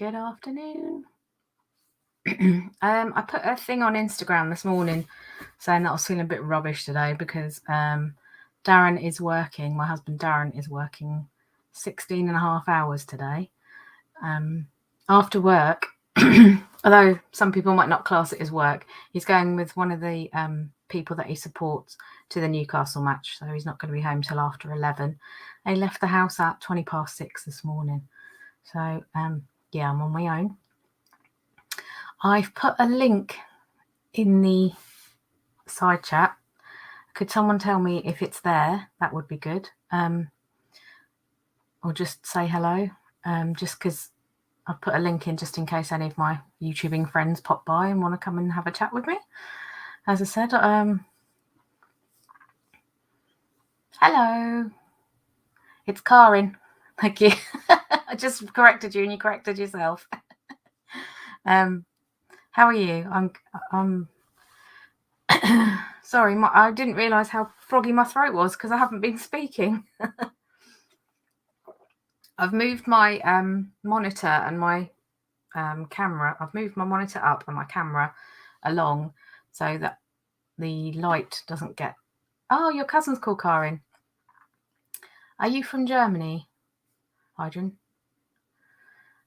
Good afternoon. I put a thing on Instagram this morning saying that I was feeling a bit rubbish today because Darren is working. My husband Darren is working 16 and a half hours today. After work, although some people might not class it as work, he's going with one of the people that he supports to the Newcastle match. So he's not going to be home till after 11. He left the house at 6:20 this morning. So yeah, I'm on my own. I've put a link in the side chat. Could someone tell me if it's there? That would be good. Or just say hello. Just because I've put a link in just in case any of my YouTubing friends pop by and want to come and have a chat with me. As I said, hello. It's Karin. Thank you. I just corrected you and you corrected yourself. How are you? I'm sorry, I didn't realise how froggy my throat was because I haven't been speaking. I've moved my monitor and my camera. I've moved my monitor up and my camera along so that the light doesn't get... Oh, your cousin's called Karin. Are you from Germany, Adrian?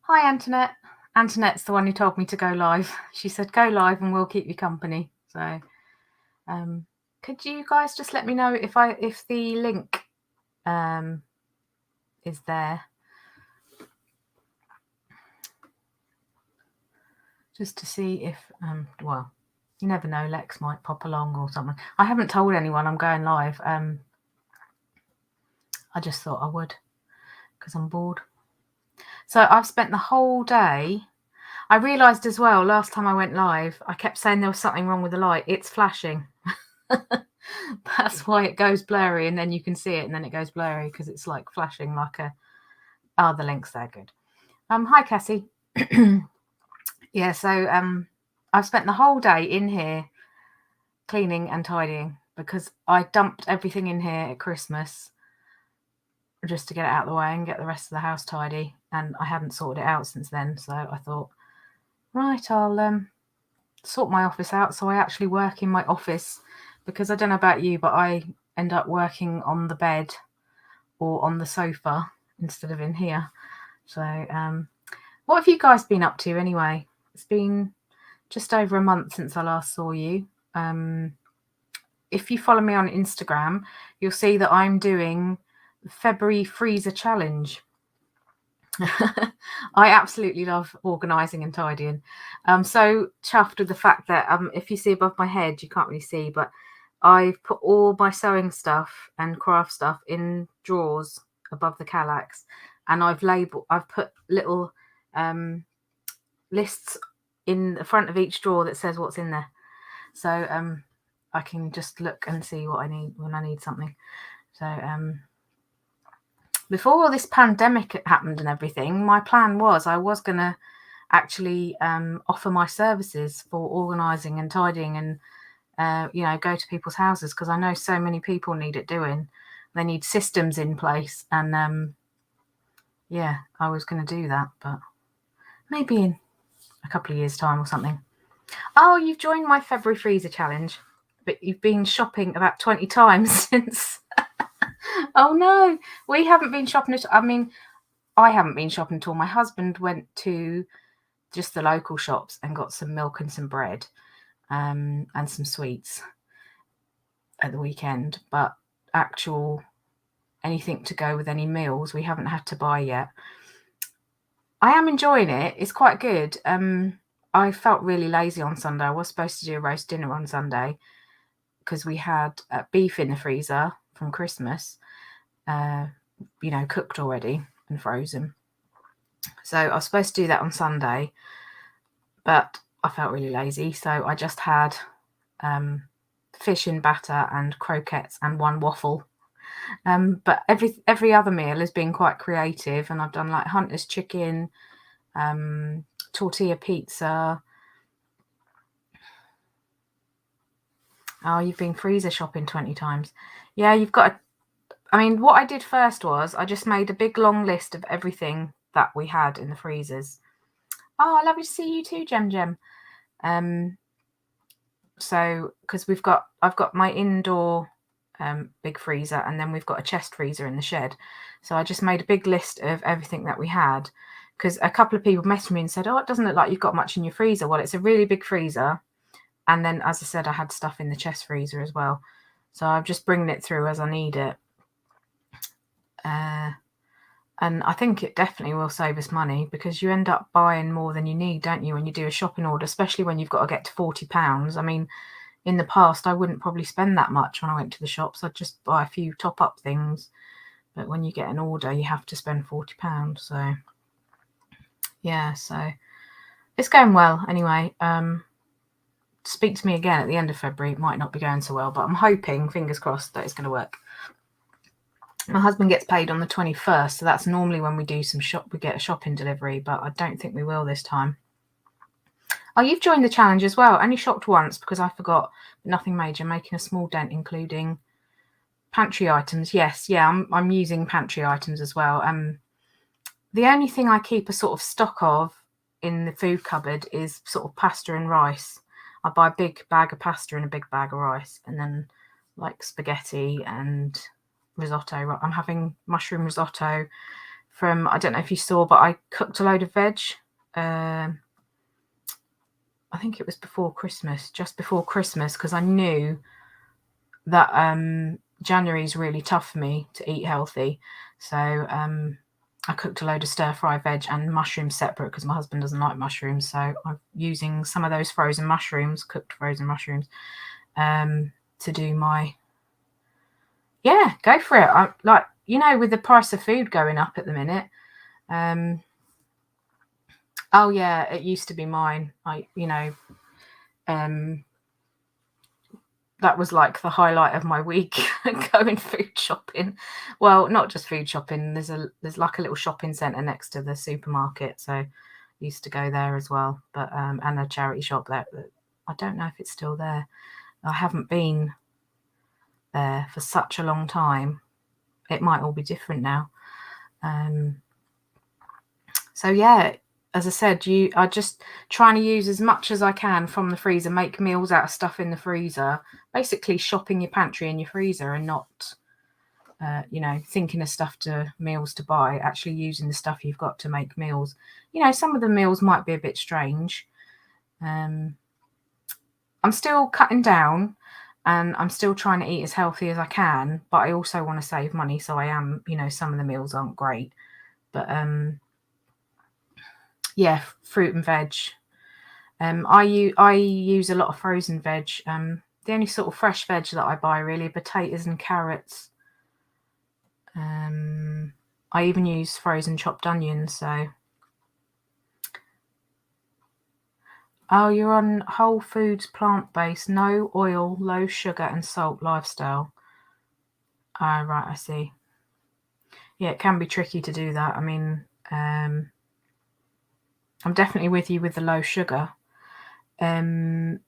Hi, Antoinette. Antoinette's the one who told me to go live. She said, go live and we'll keep you company. So could you guys just let me know if the link is there? Just to see if, well, you never know, Lex might pop along or something. I haven't told anyone I'm going live. I just thought I would because I'm bored. So I've spent the whole day... I realised as well, last time I went live, I kept saying there was something wrong with the light. It's flashing. That's why it goes blurry and then you can see it and then it goes blurry because it's like flashing like a... Oh, the link's there, good. Hi, Cassie. Yeah, so I've spent the whole day in here cleaning and tidying because I dumped everything in here at Christmas just to get it out of the way and get the rest of the house tidy, and I hadn't sorted it out since then. So I thought, right, I'll sort my office out. So I actually work in my office because I don't know about you, but I end up working on the bed or on the sofa instead of in here. So what have you guys been up to anyway? It's been just over a month since I last saw you. If you follow me on Instagram, you'll see that I'm doing February freezer challenge. I absolutely love organising and tidying. I'm so chuffed with the fact that if you see above my head, you can't really see, but I've put all my sewing stuff and craft stuff in drawers above the Kallax, and I've put little lists in the front of each drawer that says what's in there. So I can just look and see what I need when I need something. So before all this pandemic happened and everything, my plan was I was going to actually offer my services for organising and tidying and, go to people's houses because I know so many people need it doing. They need systems in place. And, yeah, I was going to do that, but maybe in a couple of years' time or something. Oh, you've joined my February freezer challenge, but you've been shopping about 20 times since... Oh no, we haven't been shopping at... I mean, I haven't been shopping at all. My husband went to just the local shops and got some milk and some bread and some sweets at the weekend. But actual anything to go with any meals we haven't had to buy yet. I am enjoying it. It's quite good. I felt really lazy on Sunday. I was supposed to do a roast dinner on Sunday because we had beef in the freezer from Christmas, cooked already and frozen. So I was supposed to do that on Sunday, but I felt really lazy. So I just had fish in batter and croquettes and one waffle. But every other meal has been quite creative, and I've done like Hunter's chicken, tortilla pizza. Oh, you've been freezer shopping 20 times. Yeah, you've got I mean, what I did first was I just made a big long list of everything that we had in the freezers. Oh, lovely to see you too, Gem. So because I've got my indoor big freezer, and then we've got a chest freezer in the shed. So I just made a big list of everything that we had, because a couple of people messaged me and said, oh, it doesn't look like you've got much in your freezer. Well, it's a really big freezer, and then, as I said, I had stuff in the chest freezer as well. So I'm just bringing it through as I need it. And I think it definitely will save us money, because you end up buying more than you need, don't you, when you do a shopping order, especially when you've got to get to £40. I mean, in the past, I wouldn't probably spend that much when I went to the shops. I'd just buy a few top-up things. But when you get an order, you have to spend £40. So, yeah, so it's going well anyway. Speak to me again at the end of February. It might not be going so well, but I'm hoping, fingers crossed, that it's going to work. My husband gets paid on the 21st, so that's normally when we do we get a shopping delivery, but I don't think we will this time. Oh, you've joined the challenge as well. Only shopped once because I forgot. Nothing major. Making a small dent, including pantry items. Yes, yeah, I'm using pantry items as well. The only thing I keep a sort of stock of in the food cupboard is sort of pasta and rice. I buy a big bag of pasta and a big bag of rice, and then like spaghetti and risotto. I'm having mushroom risotto from, I don't know if you saw, but I cooked a load of veg. I think it was before Christmas, just before Christmas, because I knew that January is really tough for me to eat healthy. So I cooked a load of stir-fry veg and mushrooms separate, because my husband doesn't like mushrooms. So I'm using some of those frozen mushrooms, cooked frozen mushrooms, to do my... Yeah, go for it. I like, you know, with the price of food going up at the minute. Oh yeah, it used to be mine. That was like the highlight of my week, going food shopping. Well, not just food shopping. There's like a little shopping centre next to the supermarket, so I used to go there as well. But and a charity shop there. I don't know if it's still there. I haven't been there for such a long time. It might all be different now. So yeah, as I said, you are just trying to use as much as I can from the freezer, make meals out of stuff in the freezer, basically shopping your pantry and your freezer, and not, thinking of meals to buy, actually using the stuff you've got to make meals. You know, some of the meals might be a bit strange. I'm still cutting down, and I'm still trying to eat as healthy as I can, but I also want to save money. So I am, some of the meals aren't great, but yeah, fruit and veg. I use a lot of frozen veg. The only sort of fresh veg that I buy really are potatoes and carrots. I even use frozen chopped onions. So, oh, you're on Whole Foods plant-based, no oil, low sugar and salt lifestyle. Ah, right, I see. Yeah, it can be tricky to do that. I mean, I'm definitely with you with the low sugar. It's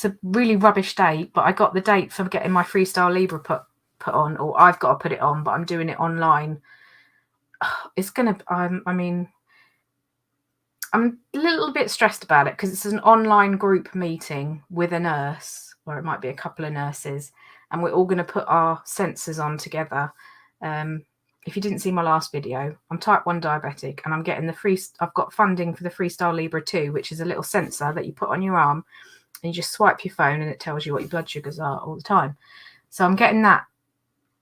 a really rubbish date, but I got the date for getting my Freestyle Libre put on, or I've got to put it on, but I'm doing it online. It's gonna, I mean, I'm a little bit stressed about it, because it's an online group meeting with a nurse, or it might be a couple of nurses, and we're all going to put our sensors on together. If you didn't see my last video, I'm type 1 diabetic, and I'm getting I've got funding for the Freestyle Libre 2, which is a little sensor that you put on your arm, and you just swipe your phone and it tells you what your blood sugars are all the time. So I'm getting that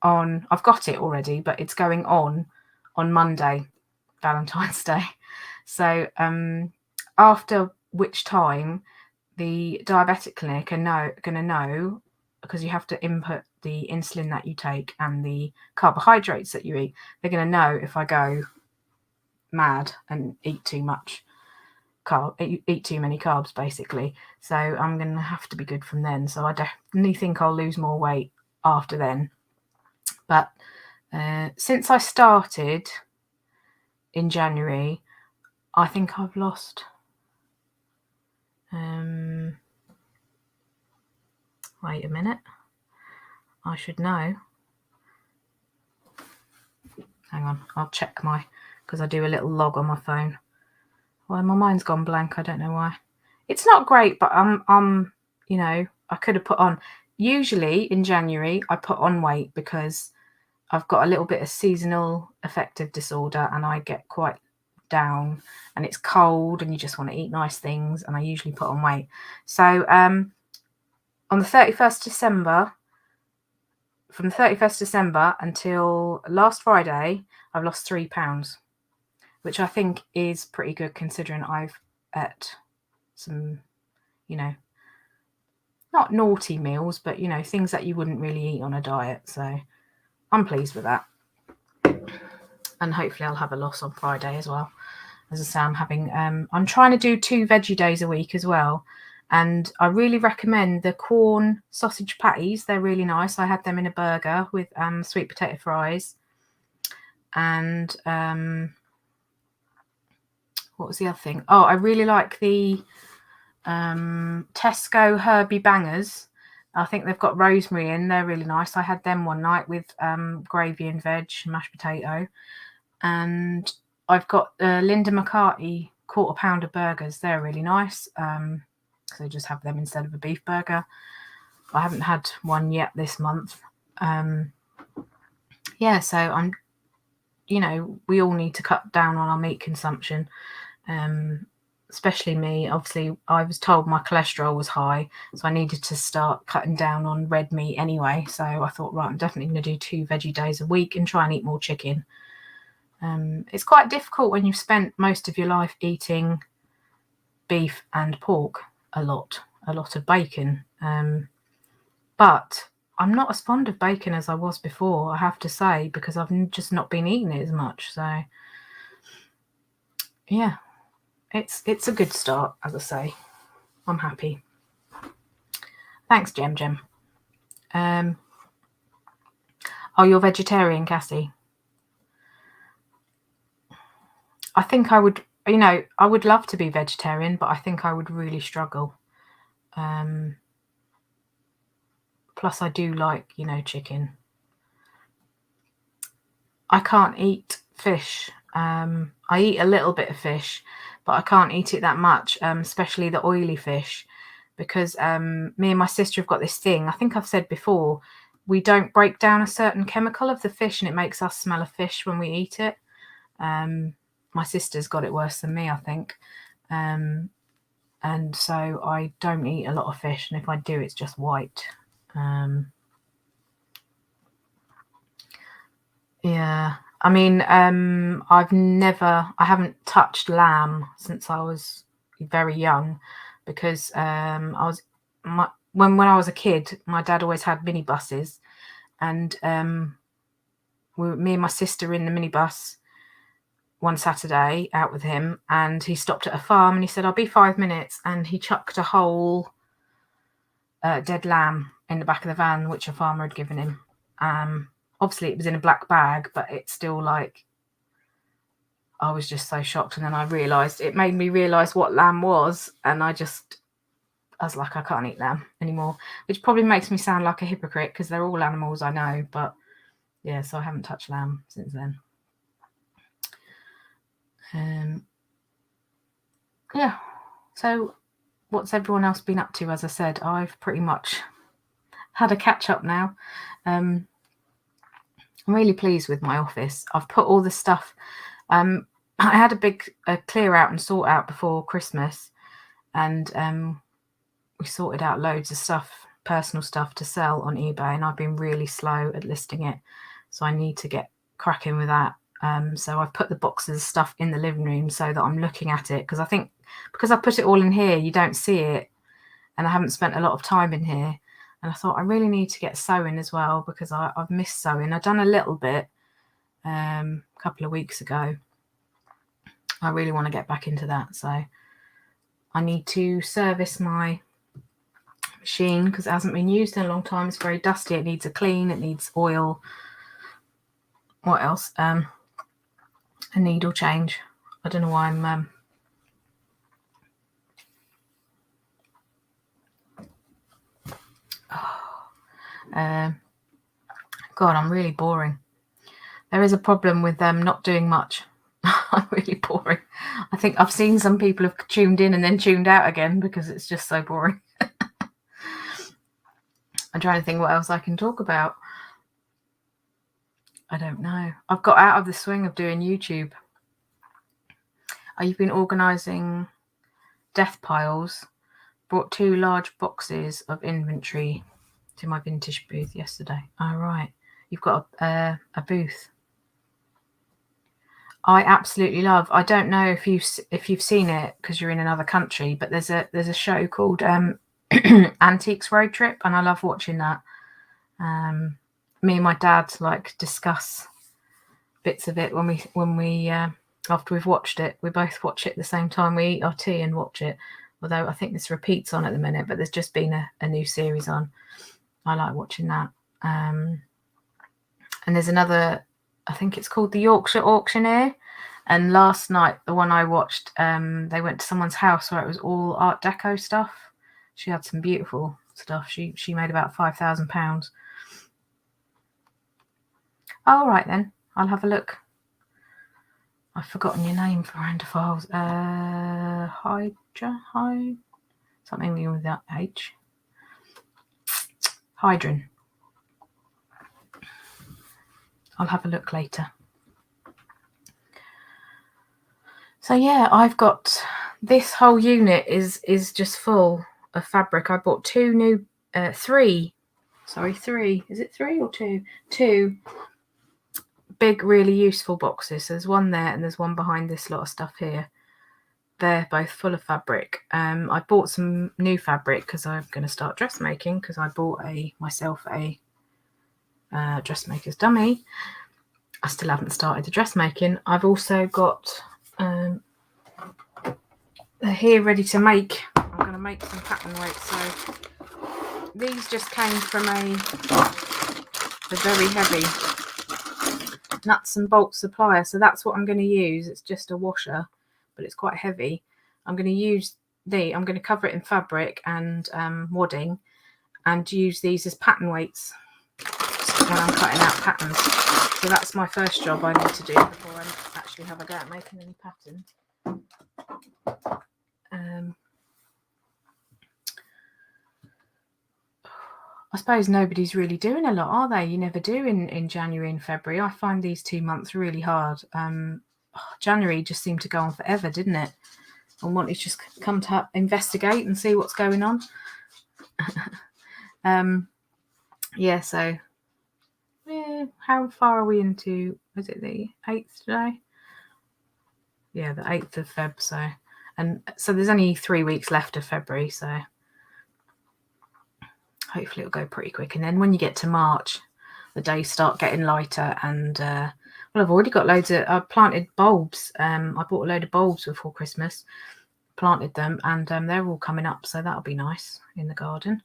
on. I've got it already, but it's going on Monday, Valentine's Day. So after which time the diabetic clinic are going to know, because you have to input the insulin that you take and the carbohydrates that you eat. They're going to know if I go mad and eat too much eat too many carbs, basically. So I'm going to have to be good from then. So I definitely think I'll lose more weight after then. But since I started in January, I think I've lost wait a minute, I should know. Hang on, I'll check because I do a little log on my phone. Well, my mind's gone blank. I don't know why. It's not great, but you know, I could have put on. Usually in January, I put on weight because I've got a little bit of seasonal affective disorder and I get quite down and it's cold and you just want to eat nice things and I usually put on weight. So on the 31st December, from the 31st December until last Friday, I've lost 3 pounds, which I think is pretty good considering I've ate some, you know, not naughty meals, but, you know, things that you wouldn't really eat on a diet. So I'm pleased with that. And hopefully I'll have a loss on Friday as well. As I say, I'm trying to do 2 veggie days a week as well. And I really recommend the corn sausage patties. They're really nice. I had them in a burger with sweet potato fries. And what was the other thing? Oh, I really like the Tesco Herbie Bangers. I think they've got rosemary in. They're really nice. I had them one night with gravy and veg, mashed potato. And I've got Linda McCarthy quarter pounder burgers. They're really nice. So just have them instead of a beef burger. I haven't had one yet this month. Yeah, so I'm, you know, we all need to cut down on our meat consumption. Especially me. Obviously, I was told my cholesterol was high, so I needed to start cutting down on red meat anyway. So I thought, right, I'm definitely going to do 2 veggie days a week and try and eat more chicken. It's quite difficult when you've spent most of your life eating beef and pork a lot of bacon. But I'm not as fond of bacon as I was before, I have to say, because I've just not been eating it as much. So yeah, it's a good start, as I say. I'm happy. Thanks, Jem. Oh, you're vegetarian, Cassie? I think I would, you know, I would love to be vegetarian, but I think I would really struggle. Plus, I do like, you know, chicken. I can't eat fish. I eat a little bit of fish, but I can't eat it that much, especially the oily fish, because me and my sister have got this thing. I think I've said before, we don't break down a certain chemical of the fish and it makes us smell of fish when we eat it. My sister's got it worse than me, I think. And so I don't eat a lot of fish, and if I do, it's just white. Yeah, I mean, I haven't touched lamb since I was very young, because when I was a kid, my dad always had minibuses, and me and my sister were in the minibus one Saturday out with him, and he stopped at a farm and he said, "I'll be 5 minutes," and he chucked a whole dead lamb in the back of the van, which a farmer had given him. Obviously it was in a black bag, but it's still like, I was just so shocked. And then it made me realise what lamb was, and I was like, I can't eat lamb anymore, which probably makes me sound like a hypocrite because they're all animals, I know, but yeah, so I haven't touched lamb since then. Yeah, so what's everyone else been up to? As I said, I've pretty much had a catch up now. I'm really pleased with my office. I've put all the stuff. I had a big clear out and sort out before Christmas, and we sorted out loads of stuff, personal stuff to sell on eBay, and I've been really slow at listing it, so I need to get cracking with that. So I've put the boxes of stuff in the living room so that I'm looking at it, because I think because I put it all in here, you don't see it, and I haven't spent a lot of time in here. And I thought I really need to get sewing as well, because I've missed sewing. I've done a little bit a couple of weeks ago. I really want to get back into that. So I need to service my machine because it hasn't been used in a long time. It's very dusty. It needs a clean. It needs oil. What else? A needle change. I don't know why I'm... God, I'm really boring. There is a problem with not doing much I'm really boring. I think I've seen some people have tuned in and then tuned out again because it's just so boring. I'm trying to think what else I can talk about. I don't know. I've got out of the swing of doing YouTube. I've been organising death piles. Brought 2 large boxes of inventory to my vintage booth yesterday. All right. You've got a booth. I absolutely love. I don't know if you've seen it because you're in another country, but there's a show called Antiques Road Trip, and I love watching that. Me and my dad like discuss bits of it when we after we've watched it. We both watch it at the same time. We eat our tea and watch it. Although I think this repeats on at the minute, but there's just been a new series on. I like watching that. And there's another, I think it's called The Yorkshire Auctioneer. And last night, the one I watched, they went to someone's house where it was all Art Deco stuff. She had some beautiful stuff. She made about £5,000. All right then, I'll have a look. I've forgotten your name for Random Files. Hydra, something with that H. Hydron. I'll have a look later. So yeah, I've got this whole unit is just full of fabric. I bought three. Is it 3 or 2? 2 big, really useful boxes. There's one there and there's one behind this lot of stuff here. They're both full of fabric. I bought some new fabric because I'm going to start dressmaking, because I bought myself a dressmaker's dummy. I still haven't started the dressmaking. I've also got they're here ready to make. I'm going to make some pattern weights. So these just came from a very heavy nuts and bolts supplier. So that's what I'm going to use. It's just a washer, but it's quite heavy. I'm going to use I'm going to cover it in fabric and wadding, and use these as pattern weights when I'm cutting out patterns. So that's my first job I need to do before I actually have a go at making any pattern. I suppose nobody's really doing a lot, are they? You never do in January and February. I find these 2 months really hard. January just seemed to go on forever, didn't it? I wanted to just come to investigate and see what's going on. Yeah, so how far are we into? Is it the 8th today? Yeah, the 8th of Feb. So there's only 3 weeks left of February, so hopefully it'll go pretty quick. And then when you get to March, the days start getting lighter. And well, I've already got I planted bulbs. I bought a load of bulbs before Christmas, planted them, and they're all coming up, so that'll be nice in the garden.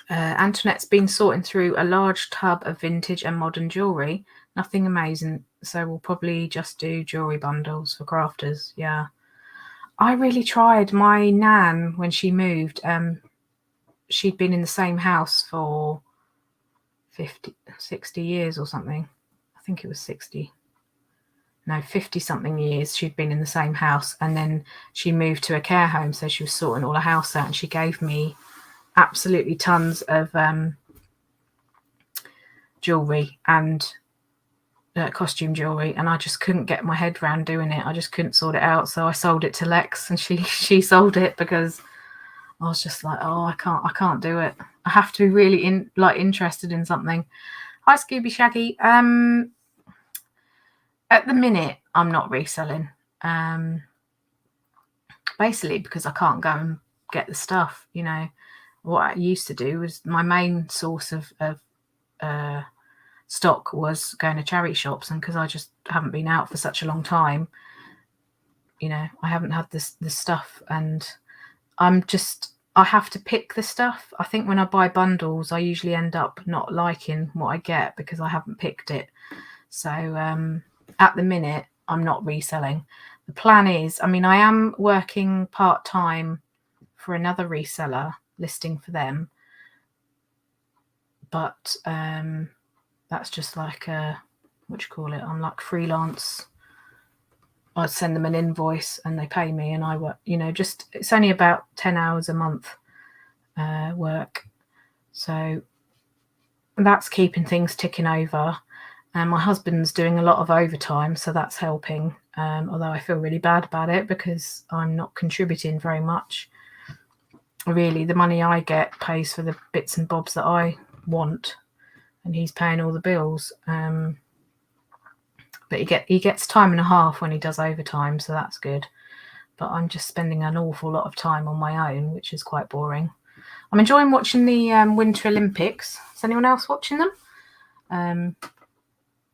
Antoinette's been sorting through a large tub of vintage and modern jewellery. Nothing amazing, so we'll probably just do jewellery bundles for crafters. Yeah, I really tried. My nan, when she moved, she'd been in the same house for 60 years or something. I think it was 50 something years she'd been in the same house, and then she moved to a care home, so she was sorting all her house out, and she gave me absolutely tons of jewellery and costume jewellery, and I just couldn't get my head around doing it. I just couldn't sort it out, so I sold it to Lex, and she sold it, because I was just like, oh, I can't do it. I have to be really interested in something. Hi, Scooby Shaggy. At the minute, I'm not reselling. Basically because I can't go and get the stuff. You know, what I used to do was my main source of stock was going to charity shops, and because I just haven't been out for such a long time, you know, I haven't had this stuff, and I have to pick the stuff. I think when I buy bundles, I usually end up not liking what I get because I haven't picked it. So at the minute, I'm not reselling. The plan is, I mean, I am working part-time for another reseller, listing for them, but that's just like a I'm like freelance. I send them an invoice and they pay me, and I work, just it's only about 10 hours a month work. So that's keeping things ticking over. And my husband's doing a lot of overtime, so that's helping. Although I feel really bad about it because I'm not contributing very much. Really, the money I get pays for the bits and bobs that I want, and he's paying all the bills. But he gets time and a half when he does overtime, so that's good. But I'm just spending an awful lot of time on my own, which is quite boring. I'm enjoying watching the Winter Olympics. Is anyone else watching them?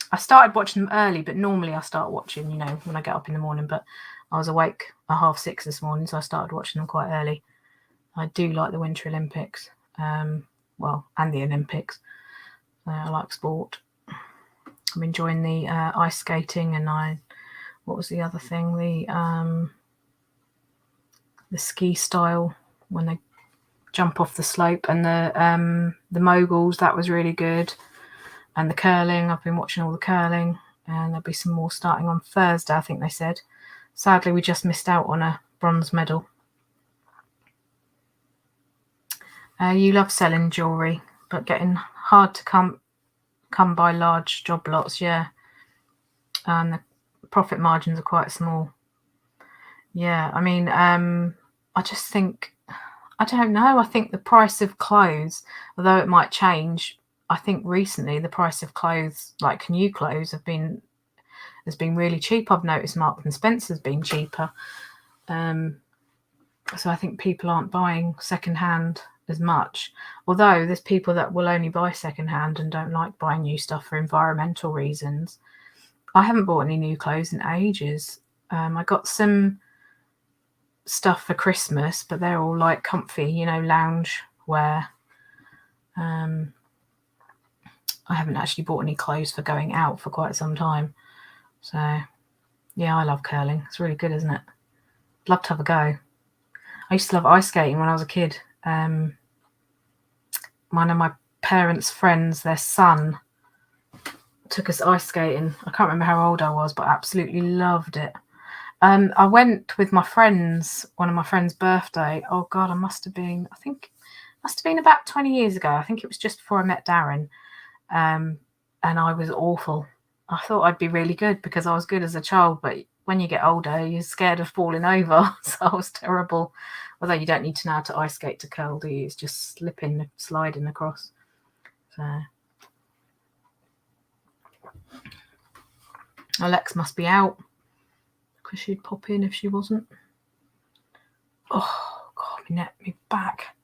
I started watching them early, but normally I start watching, when I get up in the morning. But I was awake at 6:30 this morning, so I started watching them quite early. I do like the Winter Olympics, and the Olympics. I like sport. I'm enjoying the ice skating, and what was the other thing? The ski style when they jump off the slope, and the moguls, that was really good. And the curling, I've been watching all the curling, and there'll be some more starting on Thursday, I think they said. Sadly, we just missed out on a bronze medal. You love selling jewellery, but getting hard to come by large job lots, yeah. And the profit margins are quite small. Yeah, I mean, I just think, I don't know, I think the price of clothes, although it might change, I think recently the price of clothes, like new clothes, has been really cheap. I've noticed Marks and Spencer's been cheaper. So I think people aren't buying secondhand as much. Although there's people that will only buy secondhand and don't like buying new stuff for environmental reasons. I haven't bought any new clothes in ages. I got some stuff for Christmas, but they're all like comfy, lounge wear. I haven't actually bought any clothes for going out for quite some time. So, yeah, I love curling. It's really good, isn't it? I'd love to have a go. I used to love ice skating when I was a kid. One of my parents' friends, their son, took us ice skating. I can't remember how old I was, but I absolutely loved it. I went with my friends, one of my friends' birthday. Oh, God, I must have been about 20 years ago. I think it was just before I met Darren. And I was awful. I thought I'd be really good because I was good as a child, but when you get older, you're scared of falling over. So I was terrible. Although you don't need to know how to ice skate to curl, do you? It's just sliding across. So Alex must be out because she'd pop in if she wasn't. Oh, God, my back.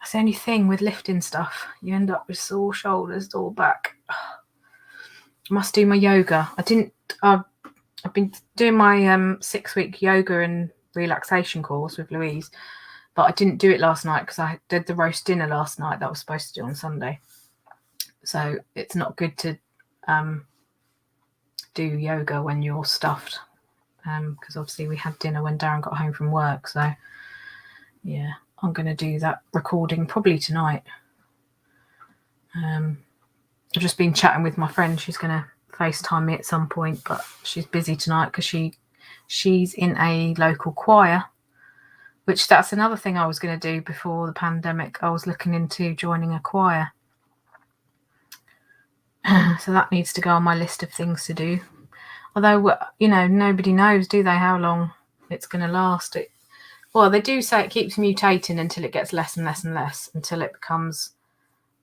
That's the only thing with lifting stuff. You end up with sore shoulders, sore back. I must do my yoga. I've been doing my 6-week yoga and relaxation course with Louise, but I didn't do it last night because I did the roast dinner last night that I was supposed to do on Sunday. So it's not good to do yoga when you're stuffed, because obviously we had dinner when Darren got home from work. So yeah, I'm going to do that recording probably tonight. I've just been chatting with my friend. She's going to FaceTime me at some point, but she's busy tonight because she's in a local choir, which that's another thing I was going to do before the pandemic. I was looking into joining a choir. So that needs to go on my list of things to do. Although, nobody knows, do they, how long it's going to last. Well, they do say it keeps mutating until it gets less and less and less, until it becomes,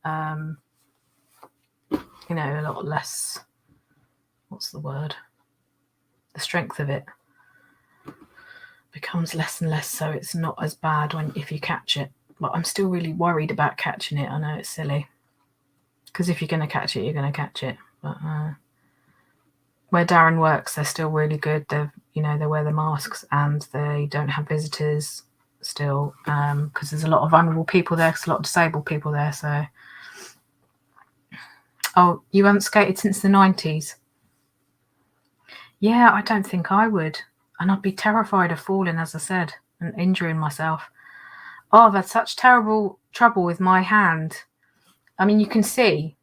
a lot less. What's the word? The strength of it becomes less and less, so it's not as bad if you catch it. But I'm still really worried about catching it. I know it's silly, because if you're going to catch it, you're going to catch it. But where Darren works, they're still really good. They wear the masks and they don't have visitors still, because there's a lot of vulnerable people there. There's a lot of disabled people there. So, oh, you haven't skated since the 90s? Yeah, I don't think I would. And I'd be terrified of falling, as I said, and injuring myself. Oh, I've had such terrible trouble with my hand. I mean, you can see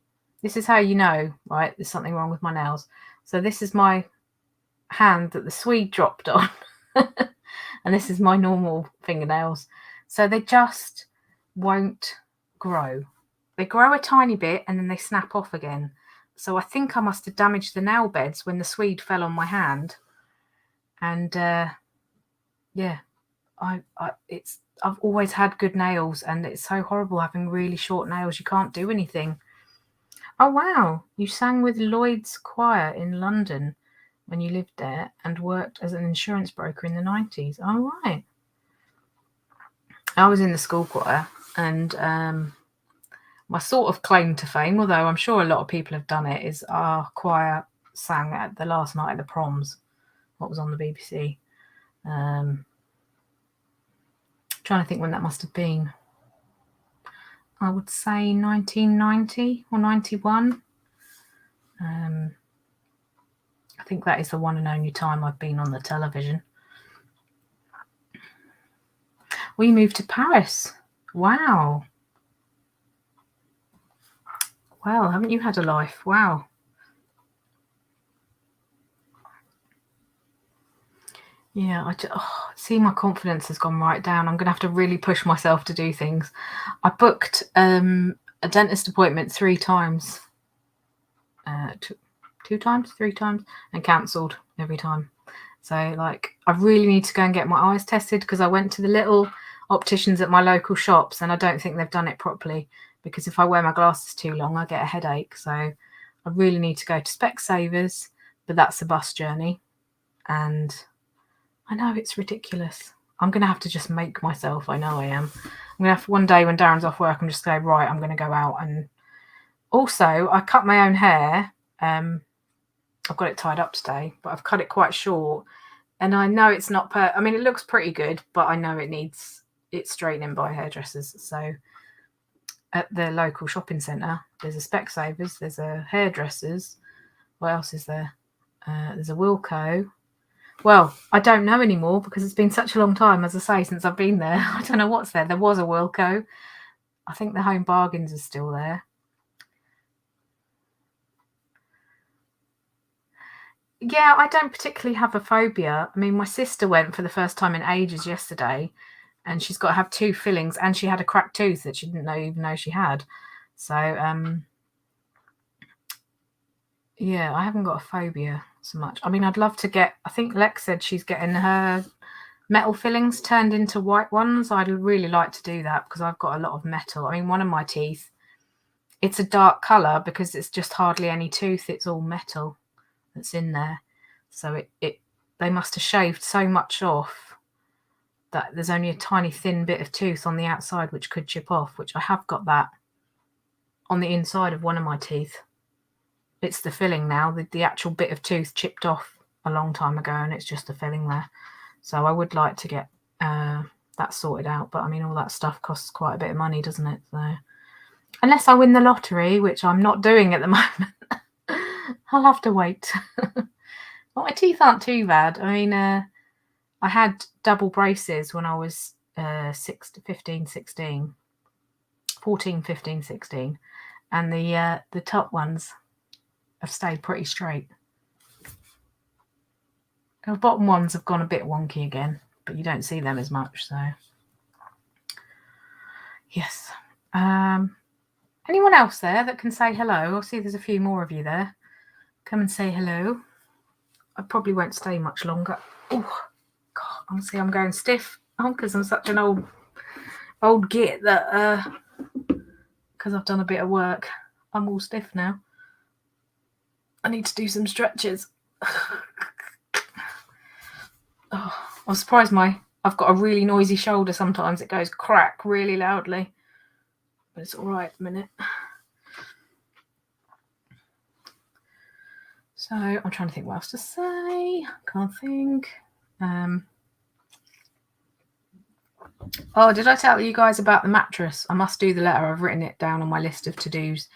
This is how you know, right, there's something wrong with my nails. So this is my hand that the Swede dropped on. And this is my normal fingernails. So they just won't grow. They grow a tiny bit and then they snap off again. So I think I must have damaged the nail beds when the Swede fell on my hand. And yeah, I've always had good nails, and it's so horrible having really short nails. You can't do anything. Oh wow, you sang with Lloyd's Choir in London when you lived there and worked as an insurance broker in the 90s. Oh right. I was in the school choir, and my sort of claim to fame, although I'm sure a lot of people have done it, is our choir sang at the last night of the proms. What was on the BBC? Trying to think when that must have been. I would say 1990 or 91. I think that is the one and only time I've been on the television. We moved to Paris. Wow. Well, haven't you had a life? Wow. Yeah, see, my confidence has gone right down. I'm going to have to really push myself to do things. I booked a dentist appointment 3 times. 2 times, 3 times, and cancelled every time. So, like, I really need to go and get my eyes tested, because I went to the little opticians at my local shops and I don't think they've done it properly, because if I wear my glasses too long, I get a headache. So I really need to go to Specsavers, but that's a bus journey. And I know it's ridiculous. I'm going to have to just make myself. I know I am. I'm going to have one day when Darren's off work, I'm just going, right, I'm going to go out. And also, I cut my own hair. I've got it tied up today, but I've cut it quite short. And I know it's not I mean, it looks pretty good, but I know it needs it straightening by hairdressers. So at the local shopping centre, there's a Specsavers, there's a hairdressers. What else is there? There's a Wilko. Well, I don't know anymore because it's been such a long time, as I say, since I've been there. I don't know what's there. There was a Wilko. I think the Home Bargains is still there. Yeah, I don't particularly have a phobia. I mean, my sister went for the first time in ages yesterday, and she's got to have 2 fillings, and she had a cracked tooth that she didn't even know she had. So, yeah, I haven't got a phobia so much. I mean, I'd love to get, I think Lex said she's getting her metal fillings turned into white ones. I'd really like to do that because I've got a lot of metal. I mean, one of my teeth, it's a dark colour because it's just hardly any tooth. It's all metal that's in there. So they must have shaved so much off that there's only a tiny thin bit of tooth on the outside which could chip off, which I have got that on the inside of one of my teeth. It's the filling now. The actual bit of tooth chipped off a long time ago, and it's just the filling there. So I would like to get that sorted out. But I mean, all that stuff costs quite a bit of money, doesn't it? So unless I win the lottery, which I'm not doing at the moment, I'll have to wait. Well, my teeth aren't too bad. I mean, I had double braces when I was 15, 16, 14, 15, 16. And the top ones have stayed pretty straight. The bottom ones have gone a bit wonky again, but you don't see them as much. So, yes. Anyone else there that can say hello? I see there's a few more of you there. Come and say hello. I probably won't stay much longer. Oh, God, honestly, I'm going stiff. Oh, because I'm such an old git that because I've done a bit of work, I'm all stiff now. I need to do some stretches. Oh, I'm surprised I've got a really noisy shoulder. Sometimes it goes crack really loudly, but it's all right at the minute. So I'm trying to think what else to say. Can't think. Oh, did I tell you guys about the mattress? I must do the letter. I've written it down on my list of to-dos.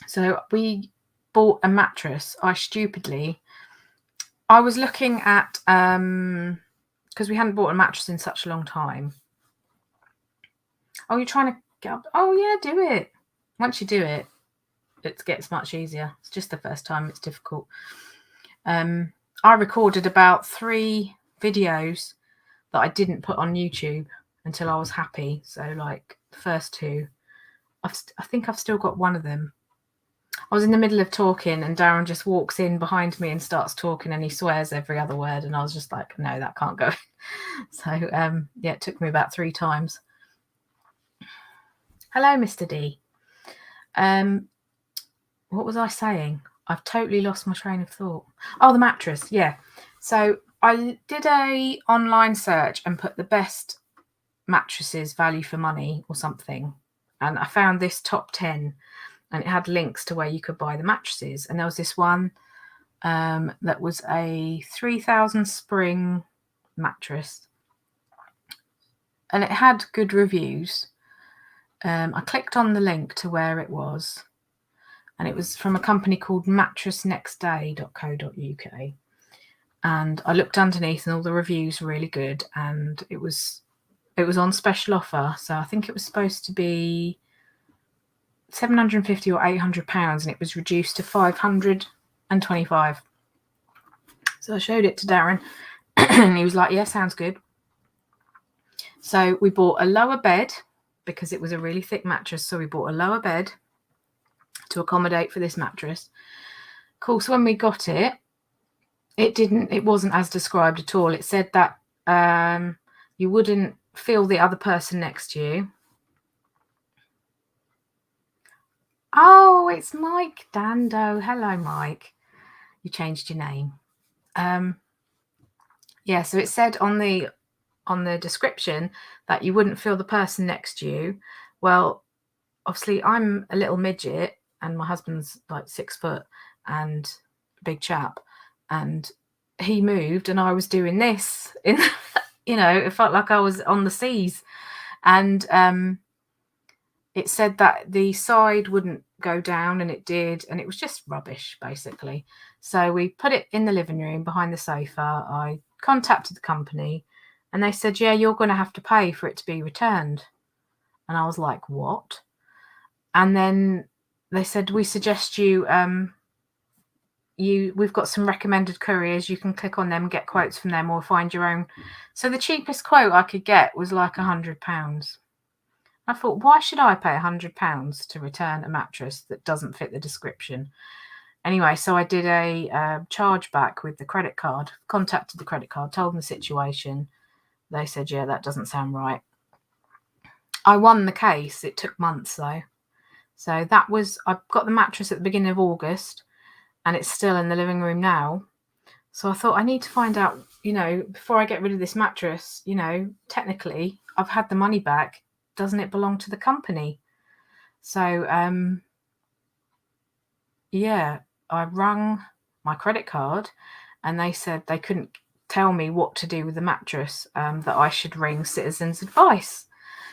So we bought a mattress. I was looking at, because we hadn't bought a mattress in such a long time. Oh, you're trying to get up? Oh, yeah, do it. Once you do it, it gets much easier. It's just the first time it's difficult. I recorded about 3 videos that I didn't put on YouTube until I was happy. So like the first 2, I think I've still got one of them. I was in the middle of talking and Darren just walks in behind me and starts talking, and he swears every other word, and I was just like, no, that can't go. So yeah, it took me about 3 times. Hello, Mr. D. What was I saying? I've totally lost my train of thought. Oh, the mattress. Yeah. So I did a online search and put the best mattresses value for money or something. And I found this top 10, and it had links to where you could buy the mattresses. And there was this one that was a 3,000 spring mattress. And it had good reviews. I clicked on the link to where it was, and it was from a company called mattressnextday.co.uk. And I looked underneath, and all the reviews were really good, and it was on special offer. So I think it was supposed to be £750 or £800, and it was reduced to £525. So I showed it to Darren, and he was like, yeah, sounds good. So we bought a lower bed because it was a really thick mattress. So we bought a lower bed to accommodate for this mattress. Of course, when we got it, it wasn't as described at all. It said that you wouldn't feel the other person next to you. Oh, it's Mike Dando. Hello, Mike. You changed your name. Yeah, so it said on the description that you wouldn't feel the person next to you. Well, obviously I'm a little midget and my husband's like 6 foot and a big chap, and he moved and I was doing this in it felt like I was on the seas. And it said that the side wouldn't go down, and it did, and it was just rubbish basically. So we put it in the living room behind the sofa. I contacted the company and they said, yeah, you're going to have to pay for it to be returned. And I was like, what? And then they said, we suggest we've got some recommended couriers. You can click on them, get quotes from them, or find your own. So the cheapest quote I could get was like £100. I thought, why should I pay £100 to return a mattress that doesn't fit the description? Anyway, so I did a chargeback with the credit card, contacted the credit card, told them the situation. They said, yeah, that doesn't sound right. I won the case. It took months though. So I got the mattress at the beginning of August, and it's still in the living room now. So I thought I need to find out, before I get rid of this mattress, technically I've had the money back. Doesn't it belong to the company? So, yeah, I rang my credit card and they said they couldn't tell me what to do with the mattress, that I should ring Citizens Advice.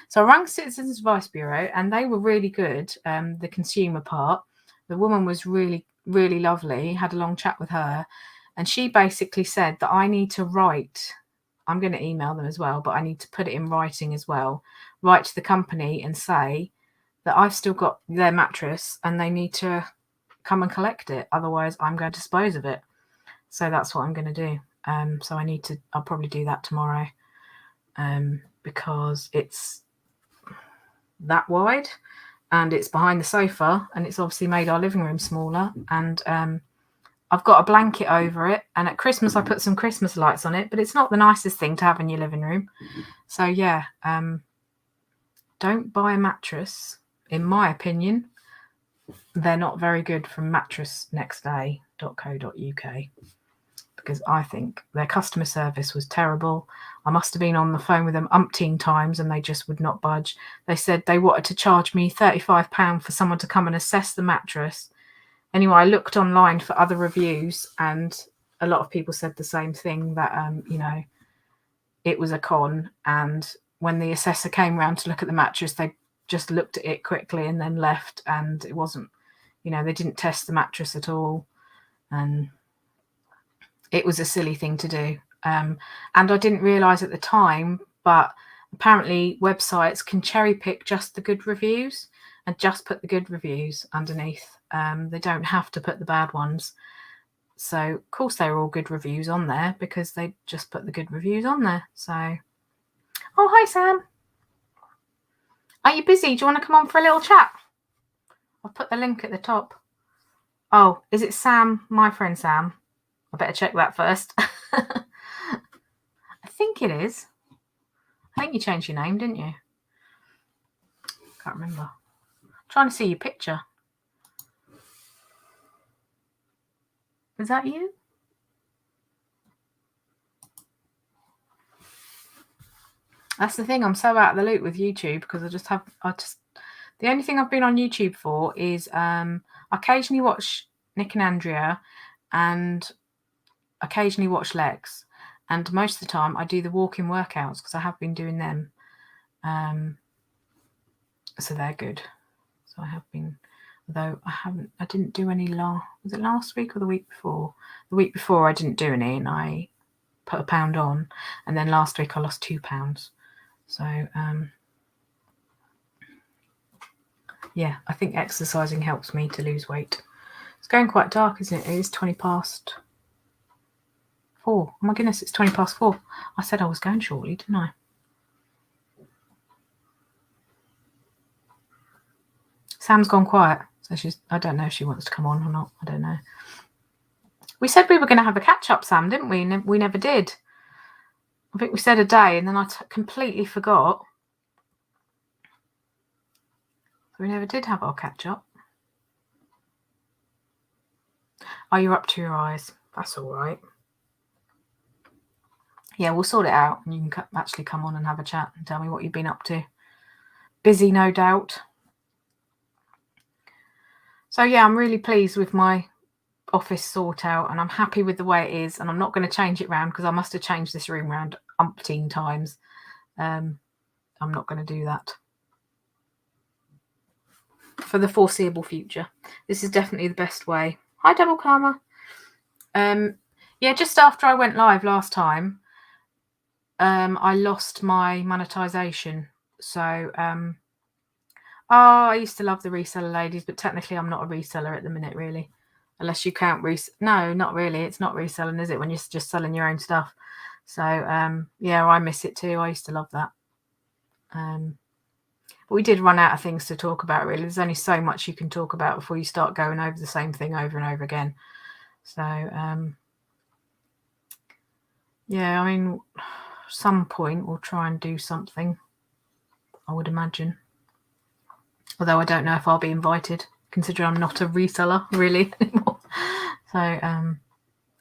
So I rang Citizens Advice Bureau and they were really good. The consumer part, the woman was really, really lovely. Had a long chat with her, and she basically said that I need to write, I'm going to email them as well, but I need to put it in writing as well, write to the company and say that I've still got their mattress and they need to come and collect it. Otherwise, I'm going to dispose of it. So that's what I'm going to do. So I'll probably do that tomorrow, because it's that wide and it's behind the sofa, and it's obviously made our living room smaller. And I've got a blanket over it, and at Christmas I put some Christmas lights on it, but it's not the nicest thing to have in your living room. So yeah, don't buy a mattress, in my opinion. They're not very good from mattressnextday.co.uk, because I think their customer service was terrible. I must have been on the phone with them umpteen times and they just would not budge. They said they wanted to charge me £35 for someone to come and assess the mattress. Anyway, I looked online for other reviews and a lot of people said the same thing, that, it was a con. And when the assessor came round to look at the mattress, they just looked at it quickly and then left, and it wasn't, they didn't test the mattress at all. And it was a silly thing to do. And I didn't realise at the time, but apparently websites can cherry pick just the good reviews. and just put the good reviews underneath. They don't have to put the bad ones. So, of course, they were all good reviews on there because they just put the good reviews on there. So, oh, hi, Sam. Are you busy? Do you want to come on for a little chat? I'll put the link at the top. Oh, is it Sam, my friend Sam? I better check that first. I think it is. I think you changed your name, didn't you? Can't remember. I'm trying to see your picture. Is that you? That's the thing. I'm so out of the loop with YouTube because the only thing I've been on YouTube for is I occasionally watch Nick and Andrea and occasionally watch Lex. And most of the time I do the walking workouts because I have been doing them. So they're good. So I have been, although I didn't do any was it last week or the week before? The week before I didn't do any and I put £1 on. And then last week I lost £2. So, yeah, I think exercising helps me to lose weight. It's going quite dark, isn't it? It is 20 past 4. Oh my goodness, it's 20 past 4. I said I was going shortly, didn't I? Sam's gone quiet. So I don't know if she wants to come on or not. I don't know. We said we were going to have a catch-up, Sam, didn't we? We never did. I think we said a day and then I completely forgot. We never did have our catch-up. Oh, you're up to your eyes. That's all right. Yeah, we'll sort it out and you can actually come on and have a chat and tell me what you've been up to. Busy, no doubt. So, yeah, I'm really pleased with my office sort out and I'm happy with the way it is and I'm not going to change it round because I must have changed this room round umpteen times. I'm not going to do that for the foreseeable future. This is definitely the best way. Hi, Double Karma. Yeah, just after I went live last time, I lost my monetization. So, I used to love the reseller ladies, but technically I'm not a reseller at the minute, really. Unless you count no, not really. It's not reselling, is it? When you're just selling your own stuff. So, yeah, I miss it too. I used to love that. But we did run out of things to talk about, really. There's only so much you can talk about before you start going over the same thing over and over again. So, yeah, I mean, some point we'll try and do something, I would imagine. Although I don't know if I'll be invited, considering I'm not a reseller, really, anymore. So,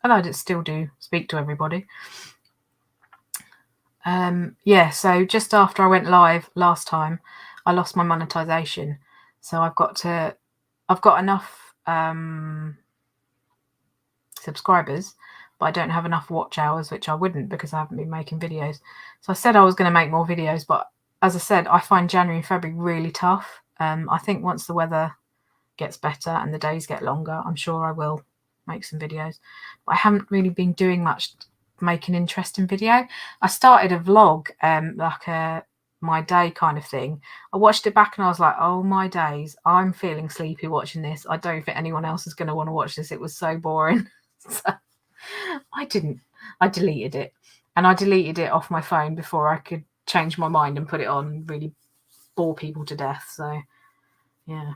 although I still do speak to everybody. Yeah, so just after I went live last time, I lost my monetization. So I've got enough subscribers, but I don't have enough watch hours, which I wouldn't because I haven't been making videos. So I said I was going to make more videos, but as I said, I find January and February really tough. I think once the weather gets better and the days get longer, I'm sure I will make some videos. But I haven't really been doing much making interesting video. I started a vlog, like a my day kind of thing. I watched it back and I was like, oh my days, I'm feeling sleepy watching this. I don't think anyone else is going to want to watch this. It was so boring. So I deleted it, and I deleted it off my phone before I could change my mind and put it on and really bore people to death. So yeah,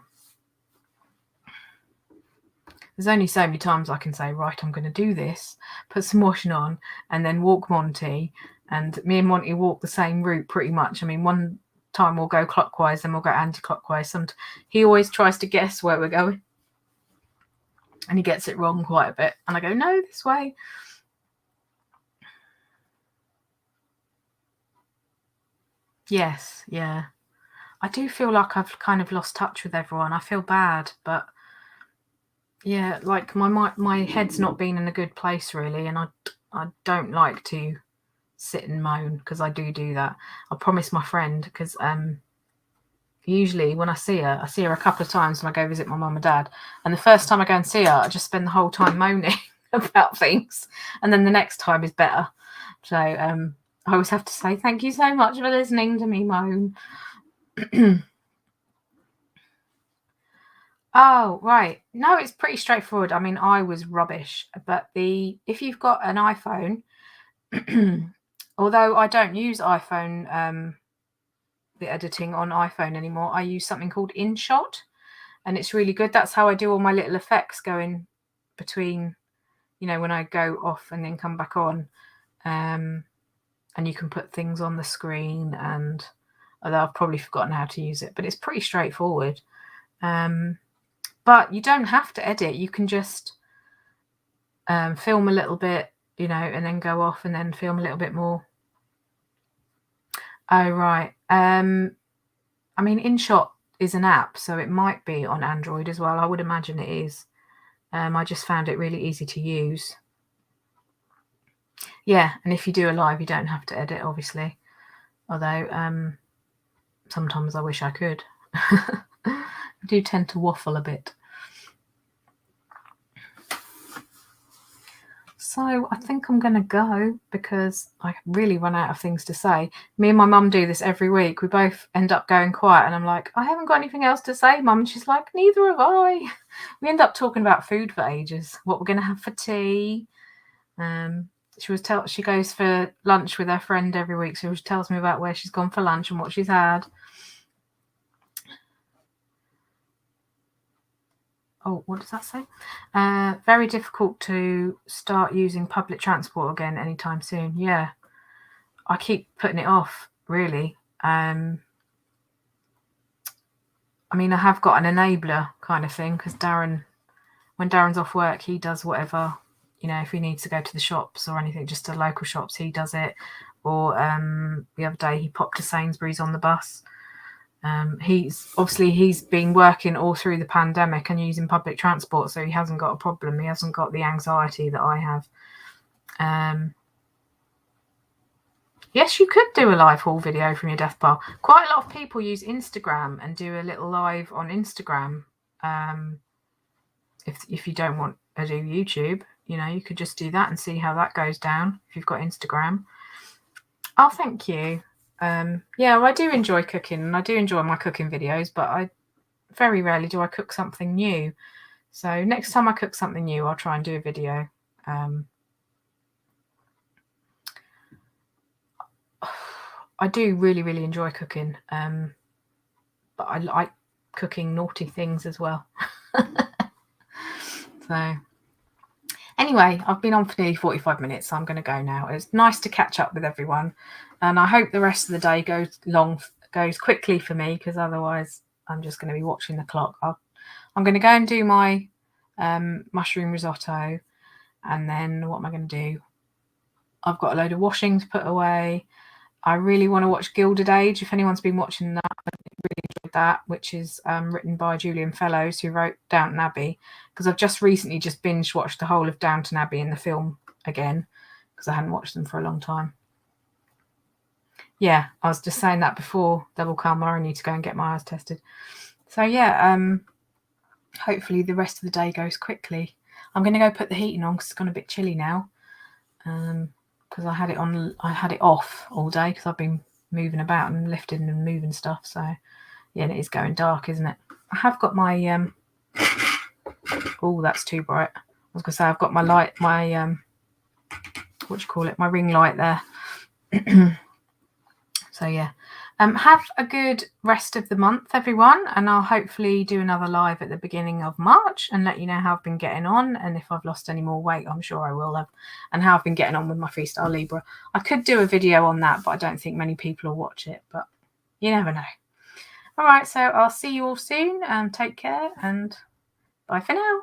there's only so many times I can say, right, I'm going to do this, put some washing on, and then walk Monty. And me and Monty walk the same route pretty much. I mean, one time we'll go clockwise, then we'll go anti-clockwise. And he always tries to guess where we're going. And he gets it wrong quite a bit. And I go, no, this way. Yes, yeah. I do feel like I've kind of lost touch with everyone. I feel bad, but yeah, like my head's not been in a good place really, and I don't like to sit and moan because I do that. I promised my friend because usually when I see her a couple of times when I go visit my mum and dad, and the first time I go and see her, I just spend the whole time moaning about things, and then the next time is better. So I always have to say thank you so much for listening to me moan. Oh, right. No, it's pretty straightforward. I mean, I was rubbish, but if you've got an iPhone, although I don't use iPhone, the editing on iPhone anymore, I use something called InShot, and it's really good. That's how I do all my little effects going between, when I go off and then come back on. And you can put things on the screen, and although I've probably forgotten how to use it, but it's pretty straightforward. But you don't have to edit. You can just film a little bit, and then go off and then film a little bit more. Oh, right. I mean, InShot is an app, so it might be on Android as well. I would imagine it is. I just found it really easy to use. Yeah, and if you do a live, you don't have to edit, obviously. Although sometimes I wish I could. I do tend to waffle a bit. So I think I'm going to go because I really run out of things to say. Me and my mum do this every week. We both end up going quiet and I'm like, I haven't got anything else to say, Mum. And she's like, neither have I. We end up talking about food for ages, what we're going to have for tea. She goes for lunch with her friend every week. So she tells me about where she's gone for lunch and what she's had. Oh, what does that say? Very difficult to start using public transport again anytime soon. Yeah, I keep putting it off, really. I mean, I have got an enabler kind of thing because when Darren's off work, he does whatever, if he needs to go to the shops or anything, just to local shops, he does it. Or the other day, he popped to Sainsbury's on the bus. He's been working all through the pandemic and using public transport, so he hasn't got a problem. He hasn't got the anxiety that I have. Yes, you could do a live haul video from your death bar. Quite a lot of people use Instagram and do a little live on Instagram. If you don't want to do YouTube, you could just do that and see how that goes down if you've got Instagram. Oh, thank you. Yeah, I do enjoy cooking and I do enjoy my cooking videos, but very rarely do I cook something new. So next time I cook something new, I'll try and do a video. I do really, really enjoy cooking, but I like cooking naughty things as well. So anyway, I've been on for nearly 45 minutes, so I'm going to go now. It's nice to catch up with everyone, and I hope the rest of the day goes quickly for me, because otherwise I'm just going to be watching the clock. I'm going to go and do my mushroom risotto, and then what am I going to do? I've got a load of washing to put away. I really want to watch Gilded Age. If anyone's been watching that, I really enjoyed that, which is written by Julian Fellowes, who wrote Downton Abbey, because I've just recently binge watched the whole of Downton Abbey in the film again, because I hadn't watched them for a long time. Yeah, I was just saying that before Double Karma. I need to go and get my eyes tested. So yeah, hopefully the rest of the day goes quickly. I'm going to go put the heating on because it's gone a bit chilly now. Because I had it off all day because I've been moving about and lifting and moving stuff. So yeah, and it is going dark, isn't it? I have got my oh, that's too bright. I was gonna say I've got my light, my what do you call it, my ring light there. So yeah, have a good rest of the month, everyone, and I'll hopefully do another live at the beginning of March and let you know how I've been getting on, and if I've lost any more weight, I'm sure I will have, and how I've been getting on with my Freestyle Libra. I could do a video on that, but I don't think many people will watch it, but you never know. All right, so I'll see you all soon, and take care, and bye for now.